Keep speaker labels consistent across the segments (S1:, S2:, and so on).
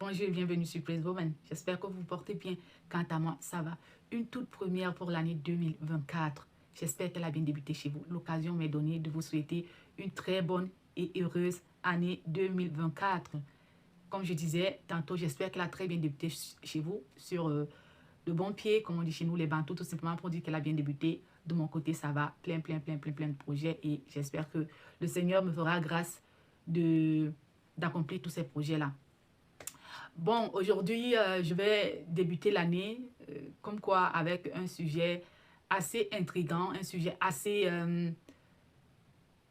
S1: Bonjour et bienvenue sur Praise Woman. J'espère que vous vous portez bien. Quant à moi, ça va. Une toute première pour l'année 2024. J'espère qu'elle a bien débuté chez vous. L'occasion m'est donnée de vous souhaiter une très bonne et heureuse année 2024. Comme je disais tantôt, j'espère qu'elle a très bien débuté chez vous sur de bons pieds, comme on dit chez nous, les bantous, tout simplement pour dire qu'elle a bien débuté. De mon côté, ça va. Plein de projets et j'espère que le Seigneur me fera grâce d'accomplir tous ces projets-là. Bon, aujourd'hui, je vais débuter l'année, comme quoi, avec un sujet assez intriguant, un sujet assez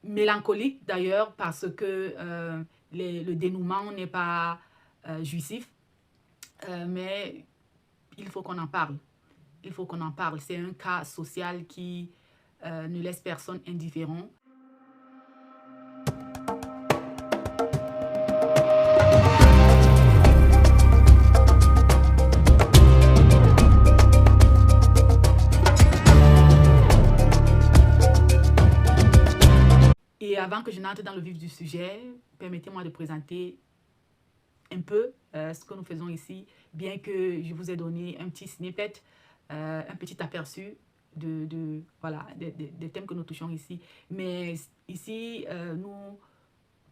S1: mélancolique d'ailleurs, parce que le dénouement n'est pas jouissif, mais il faut qu'on en parle. Il faut qu'on en parle. C'est un cas social qui ne laisse personne indifférent. Et avant que je n'entre dans le vif du sujet, permettez-moi de présenter un peu ce que nous faisons ici, bien que je vous ai donné un petit snippet, un petit aperçu voilà, des thèmes que nous touchons ici. Mais ici, nous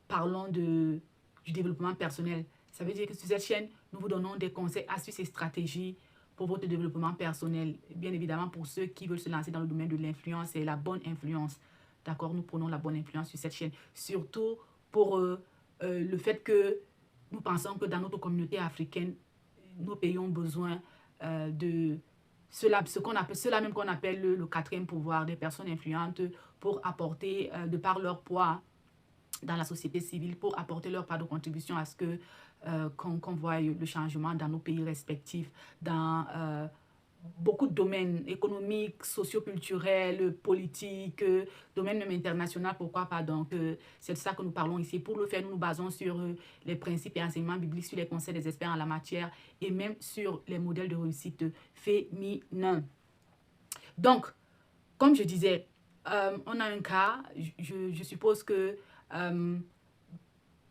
S1: parlons du développement personnel. Ça veut dire que sur cette chaîne, nous vous donnons des conseils, astuces et stratégies pour votre développement personnel. Bien évidemment, pour ceux qui veulent se lancer dans le domaine de l'influence et la bonne influence. D'accord, nous prenons la bonne influence sur cette chaîne. Surtout pour le fait que nous pensons que dans notre communauté africaine, nos pays ont besoin de cela même qu'on appelle le quatrième pouvoir, des personnes influentes pour apporter, de par leur poids dans la société civile, pour apporter leur part de contribution à ce que qu'on voit le changement dans nos pays respectifs, dans beaucoup de domaines économiques, socio-culturels, politiques, domaine même international, pourquoi pas. Donc, c'est de ça que nous parlons ici. Pour le faire, nous nous basons sur les principes et enseignements bibliques, sur les conseils des experts en la matière et même sur les modèles de réussite féminins. Donc, comme je disais, on a un cas, je suppose que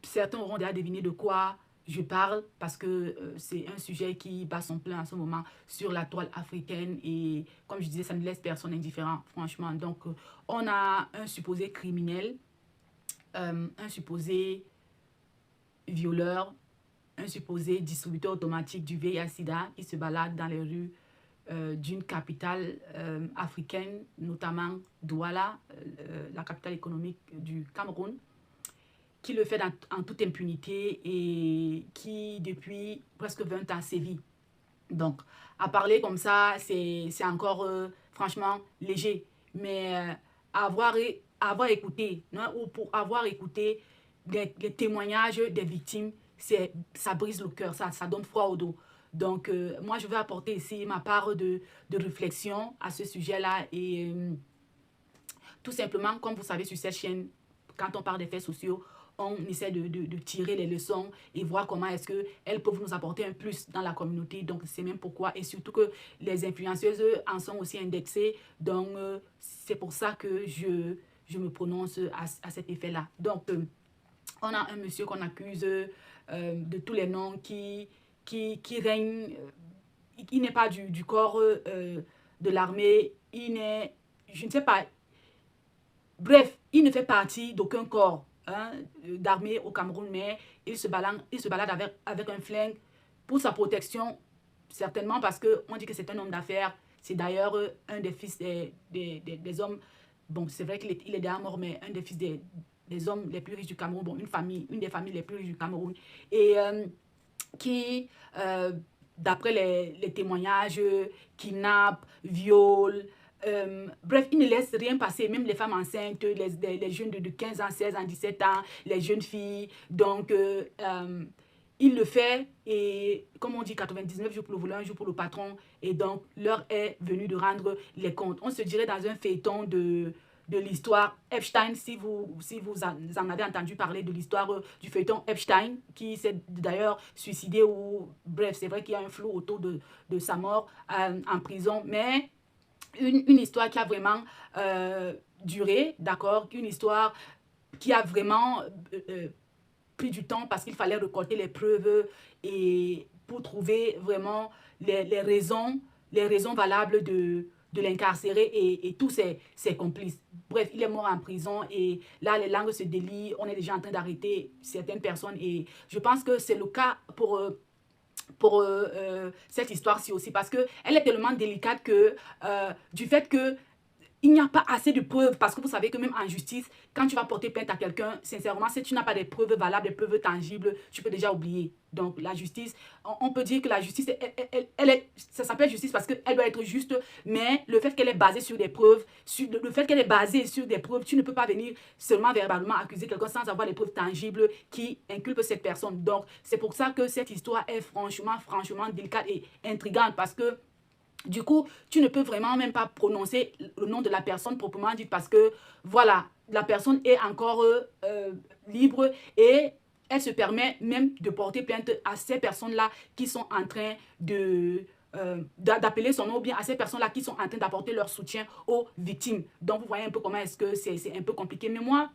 S1: certains auront déjà deviné de quoi je parle parce que c'est un sujet qui bat son plein en ce moment sur la toile africaine et comme je disais, ça ne laisse personne indifférent, franchement. Donc, on a un supposé criminel, un supposé violeur, un supposé distributeur automatique du VIH-Sida qui se balade dans les rues d'une capitale africaine, notamment Douala, la capitale économique du Cameroun, qui le fait en toute impunité et qui, depuis presque 20 ans, sévit. Donc, à parler comme ça, c'est encore, franchement, léger. Mais avoir écouté, hein, ou pour avoir écouté les témoignages des victimes, ça brise le cœur, ça donne froid au dos. Donc, moi, je vais apporter ici ma part de réflexion à ce sujet-là. Et tout simplement, comme vous savez, sur cette chaîne, quand on parle des faits sociaux, on essaie de tirer les leçons et voir comment est-ce qu'elles peuvent nous apporter un plus dans la communauté. Donc, c'est même pourquoi, et surtout que les influenceuses en sont aussi indexées. Donc, c'est pour ça que je me prononce à cet effet-là. Donc, on a un monsieur qu'on accuse de tous les noms qui règne. Il n'est pas du corps de l'armée. Il n'est, je ne sais pas. Bref, il ne fait partie d'aucun corps d'armée au Cameroun, mais il se balade avec un flingue pour sa protection, certainement parce qu'on dit que c'est un homme d'affaires. C'est d'ailleurs un des fils des hommes, bon, c'est vrai qu'il est déjà mort, mais un des fils des hommes les plus riches du Cameroun, bon, une des familles les plus riches du Cameroun, et qui, d'après les témoignages, kidnappe, viole. Bref, il ne laisse rien passer, même les femmes enceintes, les jeunes de 15 ans, 16 ans, 17 ans, les jeunes filles. Donc, il le fait et, comme on dit, 99 jours pour le voleur, un jour pour le patron. Et donc, l'heure est venue de rendre les comptes. On se dirait dans un feuilleton de l'histoire Epstein, si vous en avez entendu parler de l'histoire du feuilleton Epstein, qui s'est d'ailleurs suicidé ou, bref, c'est vrai qu'il y a un flou autour de sa mort en prison, mais une histoire qui a vraiment duré, d'accord, une histoire qui a vraiment pris du temps parce qu'il fallait récolter les preuves et pour trouver vraiment les raisons valables de l'incarcérer et tous ses complices. Bref, il est mort en prison et là, les langues se délient. On est déjà en train d'arrêter certaines personnes et je pense que c'est le cas pour cette histoire-ci aussi parce qu'elle est tellement délicate que du fait que il n'y a pas assez de preuves parce que vous savez que même en justice, quand tu vas porter plainte à quelqu'un, sincèrement, si tu n'as pas des preuves valables, des preuves tangibles, tu peux déjà oublier. Donc la justice, on peut dire que la justice, ça s'appelle justice parce qu'elle doit être juste, mais le fait qu'elle est basée sur des preuves, le fait qu'elle est basée sur des preuves, tu ne peux pas venir seulement verbalement accuser quelqu'un sans avoir les preuves tangibles qui inculpent cette personne. Donc c'est pour ça que cette histoire est franchement délicate et intrigante parce que du coup, tu ne peux vraiment même pas prononcer le nom de la personne proprement dit parce que, voilà, la personne est encore libre et elle se permet même de porter plainte à ces personnes-là qui sont en train d'appeler son nom ou bien à ces personnes-là qui sont en train d'apporter leur soutien aux victimes. Donc, vous voyez un peu comment est-ce que c'est un peu compliqué. Mais moi,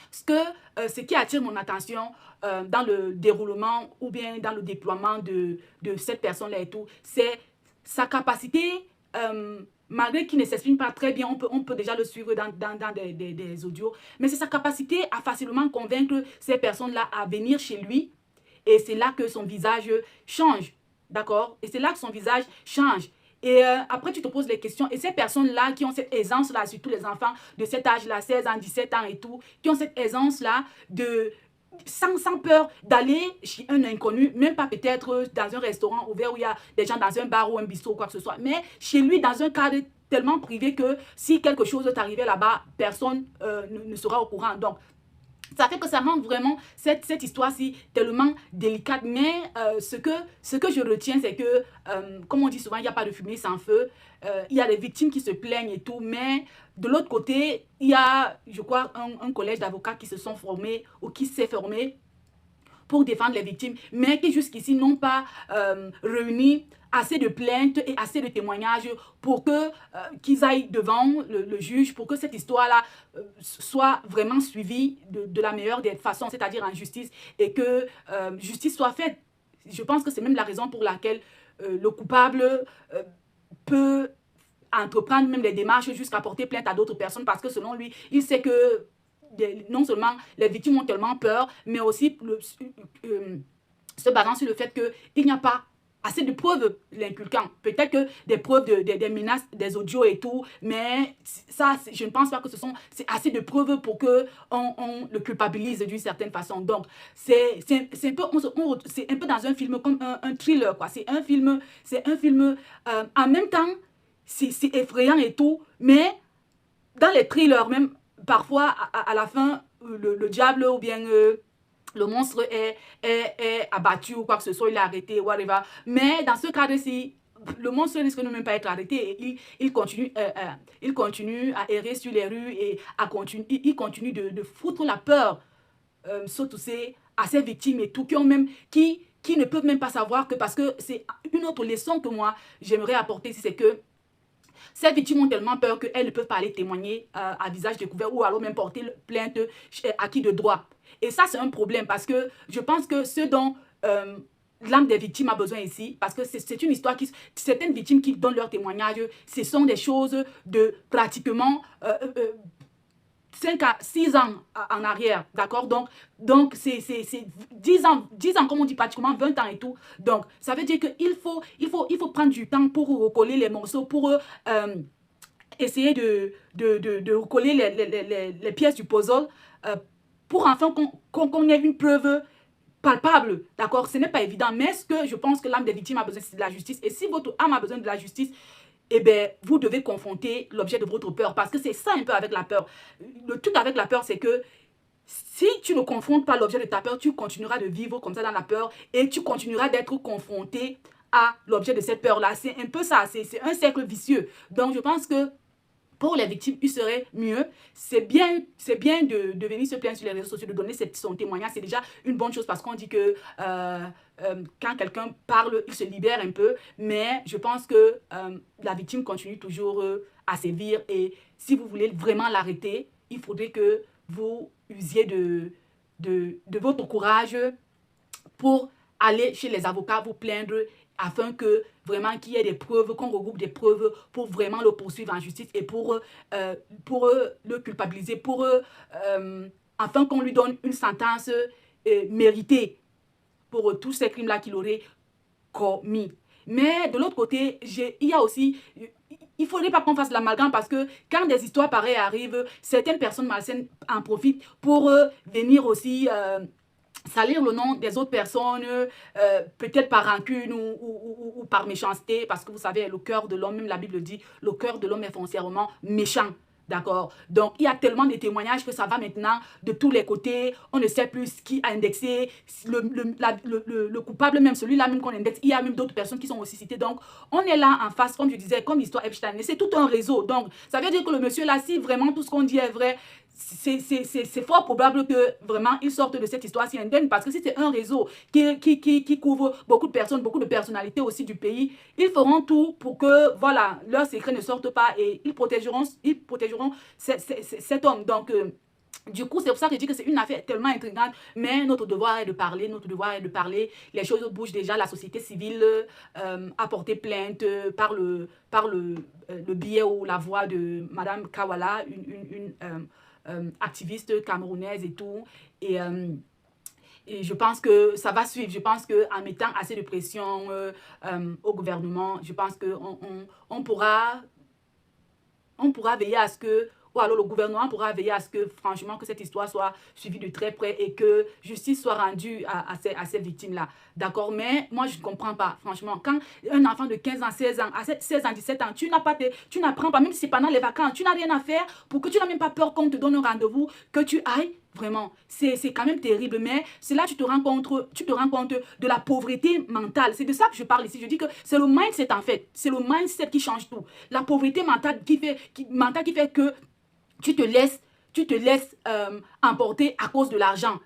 S1: ce qui attire mon attention dans le déroulement ou bien dans le déploiement de cette personne-là et tout, c'est sa capacité, malgré qu'il ne s'exprime pas très bien, on peut déjà le suivre dans des audios, mais c'est sa capacité à facilement convaincre ces personnes-là à venir chez lui et c'est là que son visage change, d'accord? Et c'est là que son visage change. Et après, tu te poses les questions. Et ces personnes-là qui ont cette aisance-là, surtout les enfants de cet âge-là, 16 ans, 17 ans et tout, qui ont cette aisance-là de sans peur d'aller chez un inconnu, même pas peut-être dans un restaurant ouvert où il y a des gens dans un bar ou un bistrot ou quoi que ce soit, mais chez lui dans un cadre tellement privé que si quelque chose t'arrivait là-bas, personne ne sera au courant. Donc, ça fait que ça rend vraiment cette histoire-ci tellement délicate. Mais ce que je retiens, c'est que, comme on dit souvent, il n'y a pas de fumée sans feu. Il y a des victimes qui se plaignent et tout. Mais de l'autre côté, il y a, je crois, un collège d'avocats qui se sont formés ou qui s'est formé pour défendre les victimes, mais qui jusqu'ici n'ont pas réuni assez de plaintes et assez de témoignages pour que qu'ils aillent devant le juge, pour que cette histoire-là soit vraiment suivie de la meilleure des façons, c'est-à-dire en justice, et que justice soit faite. Je pense que c'est même la raison pour laquelle le coupable peut entreprendre même des démarches jusqu'à porter plainte à d'autres personnes parce que selon lui, il sait que non seulement les victimes ont tellement peur, mais aussi se basant sur le fait qu'il n'y a pas assez de preuves l'inculquant. Peut-être que des preuves, des menaces, des audios et tout, mais ça, je ne pense pas que c'est assez de preuves pour qu'on le culpabilise d'une certaine façon. Donc, c'est un peu dans un film comme un thriller, quoi. C'est un film en même temps, c'est effrayant et tout, mais dans les thrillers même, parfois, à la fin, le diable ou bien le monstre est abattu ou quoi que ce soit, il est arrêté, whatever. Mais dans ce cas-ci, le monstre risque de ne même pas être arrêté et il continue à errer sur les rues et il continue de foutre la peur surtout à ces victimes et tout, qui ne peuvent même pas savoir que, parce que c'est une autre leçon que moi j'aimerais apporter, c'est que ces victimes ont tellement peur qu'elles ne peuvent pas aller témoigner à visage découvert ou alors même porter plainte à qui de droit. Et ça, c'est un problème parce que je pense que ce dont l'âme des victimes a besoin ici, parce que c'est une histoire certaines victimes qui donnent leur témoignage, ce sont des choses de pratiquement 5 à 6 ans en arrière, d'accord? Donc c'est 10 ans, comme on dit pratiquement 20 ans et tout. Donc, ça veut dire qu'il faut prendre du temps pour recoller les morceaux, pour essayer de recoller les pièces du puzzle pour enfin qu'on ait une preuve palpable, d'accord? Ce n'est pas évident, mais ce que je pense que l'âme des victimes a besoin, c'est de la justice. Et si votre âme a besoin de la justice, eh bien, vous devez confronter l'objet de votre peur. Parce que c'est ça un peu avec la peur. Le truc avec la peur, c'est que si tu ne confrontes pas l'objet de ta peur, tu continueras de vivre comme ça dans la peur et tu continueras d'être confronté à l'objet de cette peur-là. C'est un peu ça, c'est un cercle vicieux. Donc, je pense que pour les victimes, il serait mieux. C'est bien de venir se plaindre sur les réseaux sociaux, de donner son témoignage. C'est déjà une bonne chose parce qu'on dit que quand quelqu'un parle, il se libère un peu. Mais je pense que la victime continue toujours à sévir. Et si vous voulez vraiment l'arrêter, il faudrait que vous usiez de votre courage pour aller chez les avocats, vous plaindre, afin que vraiment qu'il y ait des preuves, qu'on regroupe des preuves pour vraiment le poursuivre en justice et pour le culpabiliser, afin qu'on lui donne une sentence méritée pour tous ces crimes-là qu'il aurait commis. Mais de l'autre côté, il y a aussi, il ne faudrait pas qu'on fasse l'amalgame parce que quand des histoires pareilles arrivent, certaines personnes malsaines en profitent pour venir aussi salir le nom des autres personnes, peut-être par rancune ou par méchanceté, parce que vous savez, le cœur de l'homme, même la Bible dit, le cœur de l'homme est foncièrement méchant. D'accord? Donc, il y a tellement de témoignages que ça va maintenant de tous les côtés. On ne sait plus qui a indexé le coupable, même celui-là même qu'on indexe. Il y a même d'autres personnes qui sont aussi citées. Donc, on est là en face, comme je disais, comme l'histoire Epstein. C'est tout un réseau. Donc, ça veut dire que le monsieur là, si vraiment tout ce qu'on dit est vrai, c'est fort probable que vraiment il sorte de cette histoire si indemne, parce que si c'est un réseau qui couvre beaucoup de personnes, beaucoup de personnalités aussi du pays, ils feront tout pour que voilà, leurs secrets ne sortent pas et ils protégeront cet homme. Donc du coup, c'est pour ça que je dis que c'est une affaire tellement intrigante, mais notre devoir est de parler, les choses bougent déjà, la société civile a porté plainte par le biais ou la voix de Madame Kawala, une activiste camerounaise et tout, et je pense que ça va suivre. Je pense qu'en mettant assez de pression au gouvernement, je pense qu'on pourra veiller à ce que, ou alors le gouvernement pourra veiller à ce que, franchement, que cette histoire soit suivie de très près et que justice soit rendue à ces victimes-là. D'accord? Mais moi, je ne comprends pas, franchement. Quand un enfant de 15 ans, 16 ans, à 16 ans, 17 ans, tu n'apprends pas, même si c'est pendant les vacances, tu n'as rien à faire pour que tu n'as même pas peur qu'on te donne un rendez-vous, que tu ailles. Vraiment, c'est quand même terrible, mais c'est là que tu te rends compte de la pauvreté mentale. C'est de ça que je parle ici. Je dis que c'est le mindset en fait. C'est le mindset qui change tout. La pauvreté mentale qui fait que tu te laisses emporter à cause de l'argent.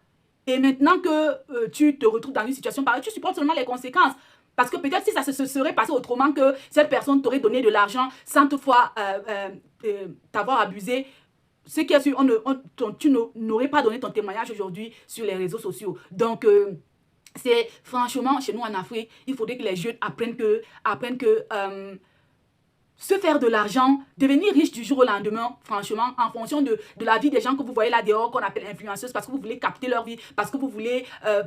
S1: Et maintenant que tu te retrouves dans une situation pareille, tu supportes seulement les conséquences. Parce que peut-être si ça se serait passé autrement, que cette personne t'aurait donné de l'argent sans toutefois t'avoir abusé, ce qui est sûr, tu n'aurais pas donné ton témoignage aujourd'hui sur les réseaux sociaux. Donc, c'est franchement, chez nous en Afrique, il faudrait que les jeunes apprennent que se faire de l'argent, devenir riche du jour au lendemain, franchement, en fonction de la vie des gens que vous voyez là dehors, qu'on appelle influenceuses, parce que vous voulez capter leur vie, parce que vous voulez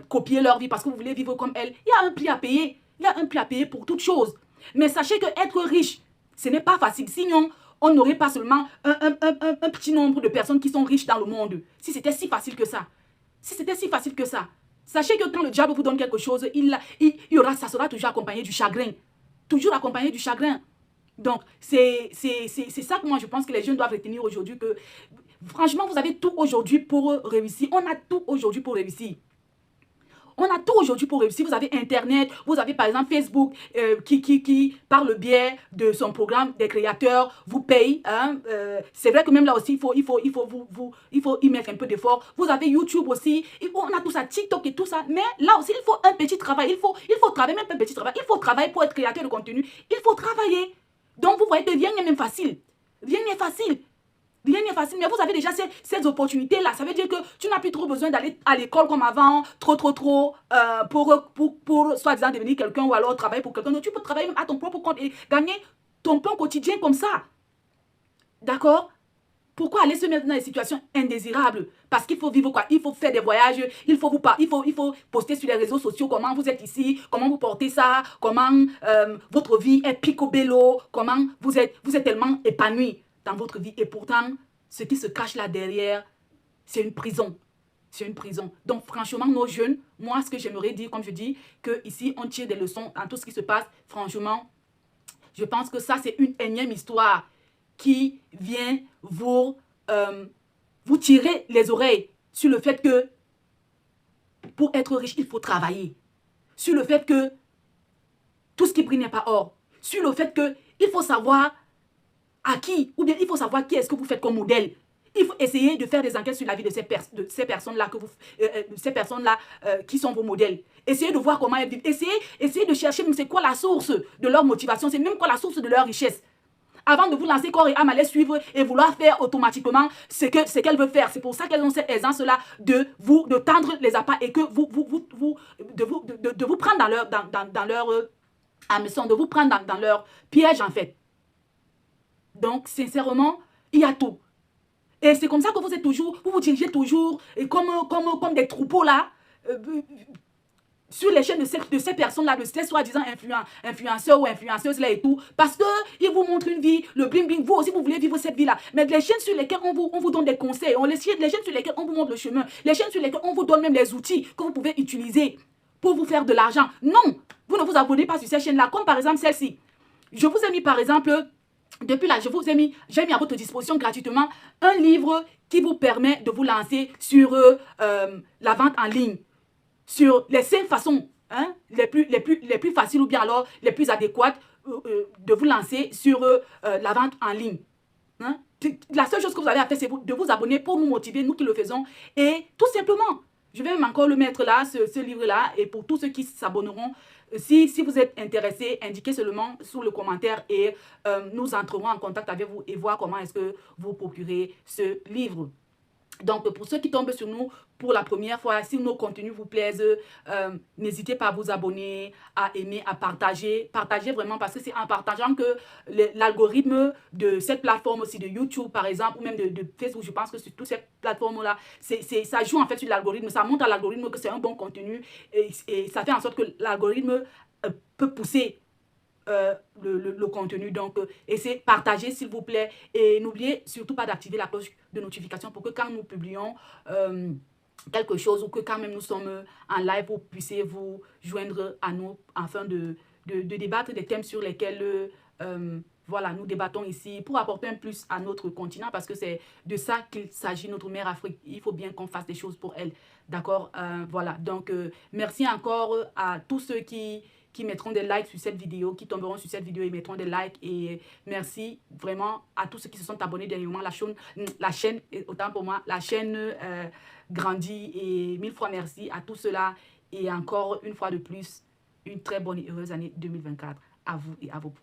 S1: copier leur vie, parce que vous voulez vivre comme elles. Il y a un prix à payer. Il y a un prix à payer pour toute chose. Mais sachez que être riche, ce n'est pas facile. Sinon, on n'aurait pas seulement un petit nombre de personnes qui sont riches dans le monde. Si c'était si facile que ça. Si c'était si facile que ça. Sachez que quand le diable vous donne quelque chose, ça sera toujours accompagné du chagrin. Toujours accompagné du chagrin. Donc, c'est ça que moi, je pense que les jeunes doivent retenir aujourd'hui. Que franchement, vous avez tout aujourd'hui pour réussir. On a tout aujourd'hui pour réussir. On a tout aujourd'hui pour réussir. Vous avez Internet, vous avez par exemple Facebook qui par le biais de son programme des créateurs, vous paye. Hein, c'est vrai que même là aussi, il faut y mettre un peu d'effort. Vous avez YouTube aussi. On a tout ça, TikTok et tout ça. Mais là aussi, il faut un petit travail. Il faut travailler, même un petit travail. Il faut travailler pour être créateur de contenu. Il faut travailler. Donc, vous voyez que rien n'est même facile. Rien n'est facile. Rien n'est facile, mais vous avez déjà ces opportunités-là. Ça veut dire que tu n'as plus trop besoin d'aller à l'école comme avant, trop, pour soi-disant devenir quelqu'un ou alors travailler pour quelqu'un. Donc, tu peux travailler à ton propre compte et gagner ton pain quotidien comme ça. D'accord? Pourquoi aller se mettre dans des situations indésirables? Parce qu'il faut vivre quoi? Il faut faire des voyages, il faut poster sur les réseaux sociaux comment vous êtes ici, comment vous portez ça, comment votre vie est picobello, comment vous êtes tellement épanoui dans votre vie. Et pourtant, ce qui se cache là derrière, c'est une prison. C'est une prison. Donc franchement, nos jeunes, moi ce que j'aimerais dire, comme je dis, que ici on tire des leçons dans tout ce qui se passe. Franchement, je pense que ça c'est une énième histoire qui vient vous tirer les oreilles sur le fait que pour être riche, il faut travailler. Sur le fait que tout ce qui brille n'est pas or. Sur le fait que il faut savoir à qui, ou bien il faut savoir qui est-ce que vous faites comme modèle. Il faut essayer de faire des enquêtes sur la vie de ces personnes-là qui sont vos modèles. Essayez de voir comment elles vivent. Essayez de chercher même c'est quoi la source de leur motivation, c'est même quoi la source de leur richesse. avant de vous lancer corps et âme à les suivre et vouloir faire automatiquement ce qu'elle veut faire. C'est pour ça qu'elles ont cette aisance-là de tendre les appâts et que de vous prendre dans leur hameçon, de vous prendre dans leur piège en fait. Donc, sincèrement, il y a tout. Et c'est comme ça que vous êtes toujours, vous dirigez toujours et comme des troupeaux là, sur les chaînes de ces personnes-là, de ces soi-disant influenceurs ou influenceuses là et tout, parce qu'ils vous montrent une vie, le bling bling, vous aussi vous voulez vivre cette vie-là. Mais les chaînes sur lesquelles on vous donne des conseils, les chaînes sur lesquelles on vous montre le chemin, les chaînes sur lesquelles on vous donne même les outils que vous pouvez utiliser pour vous faire de l'argent. Non, vous ne vous abonnez pas sur ces chaînes-là, comme par exemple celle-ci. Je vous ai mis par exemple, depuis là, j'ai mis à votre disposition gratuitement un livre qui vous permet de vous lancer sur la vente en ligne. Sur les 5 façons les plus faciles ou bien alors les plus adéquates de vous lancer sur la vente en ligne. La seule chose que vous avez à faire, c'est de vous abonner pour nous motiver, nous qui le faisons. Et tout simplement, je vais même encore le mettre là, ce livre-là. Et pour tous ceux qui s'abonneront, si vous êtes intéressés, indiquez seulement sous le commentaire et nous entrerons en contact avec vous et voir comment est-ce que vous procurez ce livre. Donc, pour ceux qui tombent sur nous pour la première fois, si nos contenus vous plaisent, n'hésitez pas à vous abonner, à aimer, à partager. Partagez vraiment parce que c'est en partageant que l'algorithme de cette plateforme aussi, de YouTube par exemple, ou même de Facebook, je pense que sur toutes ces plateformes-là, ça joue en fait sur l'algorithme. Ça montre à l'algorithme que c'est un bon contenu et ça fait en sorte que l'algorithme peut pousser le contenu. Donc, essayez, partagez s'il vous plaît et n'oubliez surtout pas d'activer la cloche de notification pour que quand nous publions quelque chose ou que quand même nous sommes en live, vous puissiez vous joindre à nous afin de débattre des thèmes sur lesquels voilà, nous débattons ici pour apporter un plus à notre continent parce que c'est de ça qu'il s'agit, notre mère Afrique. Il faut bien qu'on fasse des choses pour elle. D'accord, voilà. Donc, merci encore à tous ceux qui mettront des likes sur cette vidéo, qui tomberont sur cette vidéo et mettront des likes. Et merci vraiment à tous ceux qui se sont abonnés dernièrement. La chaîne, autant pour moi, la chaîne grandit. Et 1000 fois merci à tous ceux-là. Et encore une fois de plus, une très bonne et heureuse année 2024 à vous et à vos